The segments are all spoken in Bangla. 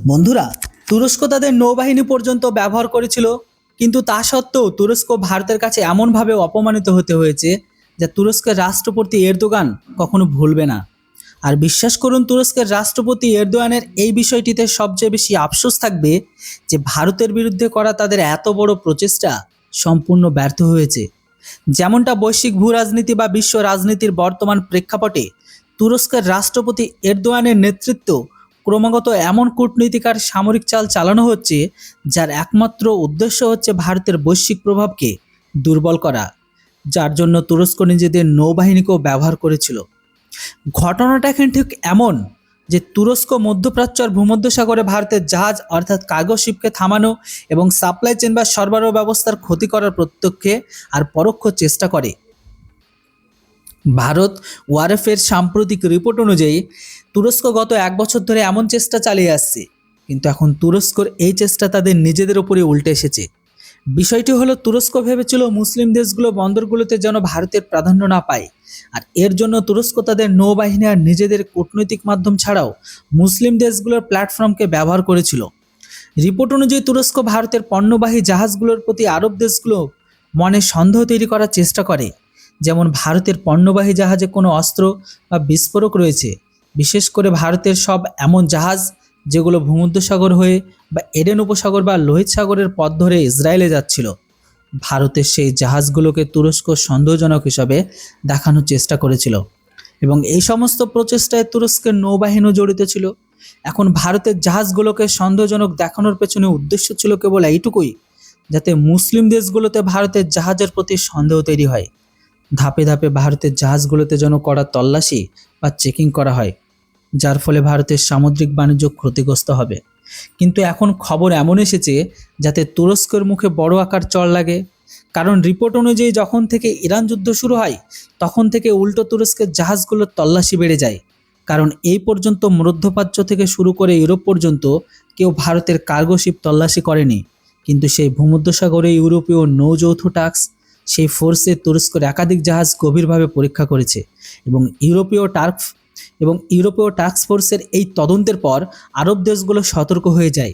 বন্ধুরা, তুরস্ক তাদের নৌবাহিনী পর্যন্ত ব্যবহার করেছিল, কিন্তু তা সত্ত্বেও তুরস্ক ভারতের কাছে এমনভাবে অপমানিত হতে হয়েছে যা তুরস্কের রাষ্ট্রপতি এরদোগান কখনো ভুলবে না। আর বিশ্বাস করুন, তুরস্কের রাষ্ট্রপতি এরদোয়ানের এই বিষয়টিতে সবচেয়ে বেশি আফসোস থাকবে যে ভারতের বিরুদ্ধে করা তাদের এত বড় প্রচেষ্টা সম্পূর্ণ ব্যর্থ হয়েছে। যেমনটা বৈশ্বিক ভূ রাজনীতি বা বিশ্ব রাজনীতির বর্তমান প্রেক্ষাপটে তুরস্কের রাষ্ট্রপতি এরদোয়ানের নেতৃত্ব ক্রমাগত এমন কূটনৈতিক আর সামরিক চাল চালানো হচ্ছে যার একমাত্র উদ্দেশ্য হচ্ছে ভারতের বৈশ্বিক প্রভাবকে দুর্বল করা, যার জন্য তুরস্ক নিজেদের নৌবাহিনীকেও ব্যবহার করেছিল। ঘটনাটা এখন ঠিক এমন যে তুরস্ক মধ্যপ্রাচ্য আর ভূমধ্যসাগরে ভারতের জাহাজ অর্থাৎ কার্গো শিপকে থামানো এবং সাপ্লাই চেন বা সরবরাহ ব্যবস্থার ক্ষতি করার প্রত্যক্ষে আর পরোক্ষ চেষ্টা করে। ভারত ওয়ারএফের সাম্প্রতিক রিপোর্ট অনুযায়ী তুরস্ক গত 1 বছর ধরে এমন চেষ্টা চালিয়ে আসছে, কিন্তু এখন তুরস্কর এই চেষ্টা তাদের নিজেদের উপরে উল্টে এসেছে। বিষয়টি হলো, তুরস্ক ভেবেছিল মুসলিম দেশগুলো বন্দরগুলোতে যেন ভারতের প্রাধান্য না পায়, আর এর জন্য তুরস্ক তাদের নৌবাহিনী আর নিজেদের কূটনৈতিক মাধ্যম ছাড়াও মুসলিম দেশগুলোর প্ল্যাটফর্মকে ব্যবহার করেছিল। রিপোর্ট অনুযায়ী তুরস্ক ভারতের পণ্যবাহী জাহাজগুলোর প্রতি আরব দেশগুলো মনে সন্দেহ তৈরি করার চেষ্টা করে, যেমন ভারতের পণ্যবাহী জাহাজে কোনো অস্ত্র বা বিস্ফোরক রয়েছে, বিশেষ করে ভারতের সব এমন জাহাজ যেগুলো ভূমধ্যসাগর হয়ে বা এডেন উপসাগর বা লোহিত সাগরের পথ ধরে ইসরায়েলে যাচ্ছিল। ভারতের সেই জাহাজগুলোকে তুরস্ক সন্দেহজনক হিসাবে দেখানোর চেষ্টা করেছিল এবং এই সমস্ত প্রচেষ্টায় তুরস্কের নৌবাহিনীও জড়িত ছিল। এখন ভারতের জাহাজগুলোকে সন্দেহজনক দেখানোর পেছনে উদ্দেশ্য ছিল কেবল এইটুকুই, যাতে মুসলিম দেশগুলোতে ভারতের জাহাজের প্রতি সন্দেহ তৈরি হয়। ধাপে ধাপে ভারতের জাহাজগুলোতে যেন কড়া তল্লাশি বা চেকিং করা হয়, যার ফলে ভারতের সামুদ্রিক বাণিজ্য ক্ষতিগ্রস্ত হবে। কিন্তু এখন খবর এমন এসেছে যাতে তুরস্কের মুখে বড় আকার চড় লাগে, কারণ রিপোর্ট অনুযায়ী যখন থেকে ইরান যুদ্ধ শুরু হয় তখন থেকে উল্টো তুরস্কের জাহাজগুলোর তল্লাশি বেড়ে যায়, কারণ এই পর্যন্ত মধ্যপ্রাচ্য থেকে শুরু করে ইউরোপ পর্যন্ত কেউ ভারতের কার্গো শিপ তল্লাশি করেনি। কিন্তু সেই ভূমধ্যসাগরে ইউরোপীয় নৌযৌথ টাস্ক সেই ফোর্সে তুরস্কের একাধিক জাহাজ গভীরভাবে পরীক্ষা করেছে এবং ইউরোপীয় টাস্ক ফোর্সের এই তদন্তের পর আরব দেশগুলো সতর্ক হয়ে যায়।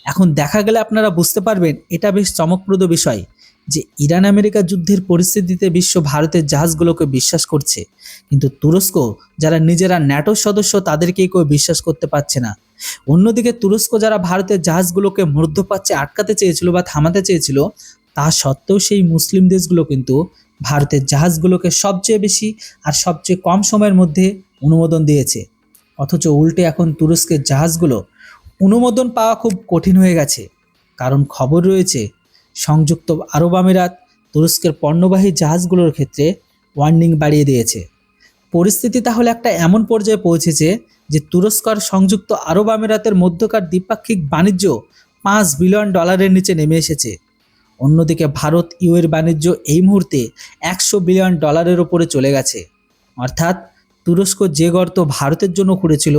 এখন দেখা গেলে আপনারা বুঝতে পারবেন এটা বেশ চমকপ্রদ বিষয় যে ইরান আমেরিকা যুদ্ধের পরিস্থিতিতে বিশ্ব ভারতের জাহাজগুলোকে বিশ্বাস করছে, কিন্তু তুরস্ক যারা নিজেরা ন্যাটোর সদস্য তাদেরকেই কেউ বিশ্বাস করতে পারছে না। অন্যদিকে তুরস্ক যারা ভারতের জাহাজগুলোকে মধ্যপ্রাচ্যে আটকাতে চেয়েছিল বা থামাতে চেয়েছিল, তা সত্ত্বেও সেই মুসলিম দেশগুলো কিন্তু ভারতের জাহাজগুলোকে সবচেয়ে বেশি আর সবচেয়ে কম সময়ের মধ্যে অনুমোদন দিয়েছে। অথচ উল্টে এখন তুরস্কের জাহাজগুলো অনুমোদন পাওয়া খুব কঠিন হয়ে গেছে, কারণ খবর রয়েছে সংযুক্ত আরব আমিরাত তুরস্কের পণ্যবাহী জাহাজগুলোর ক্ষেত্রে ওয়ার্নিং বাড়িয়ে দিয়েছে। পরিস্থিতি তাহলে একটা এমন পর্যায়ে পৌঁছেছে যে তুরস্ক আর সংযুক্ত আরব আমিরাতের মধ্যকার দ্বিপাক্ষিক বাণিজ্য $5 বিলিয়ন নিচে নেমে এসেছে। অন্যদিকে ভারত ইউএর বাণিজ্য এই মুহূর্তে $100 বিলিয়ন ওপরে চলে গেছে। অর্থাৎ তুরস্ক যে গর্ত ভারতের জন্য খুঁড়েছিল,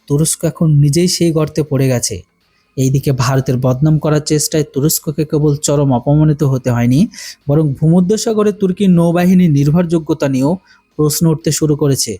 তুরস্ক এখন নিজেই সেই গর্তে পড়ে গেছে। এইদিকে ভারতের বদনাম করার চেষ্টায় তুরস্ককে কেবল চরম অপমানিত হতে হয়নি, বরং ভূমধ্যসাগরে তুর্কির নৌবাহিনীর নির্ভরযোগ্যতা নিয়েও প্রশ্ন উঠতে শুরু করেছে।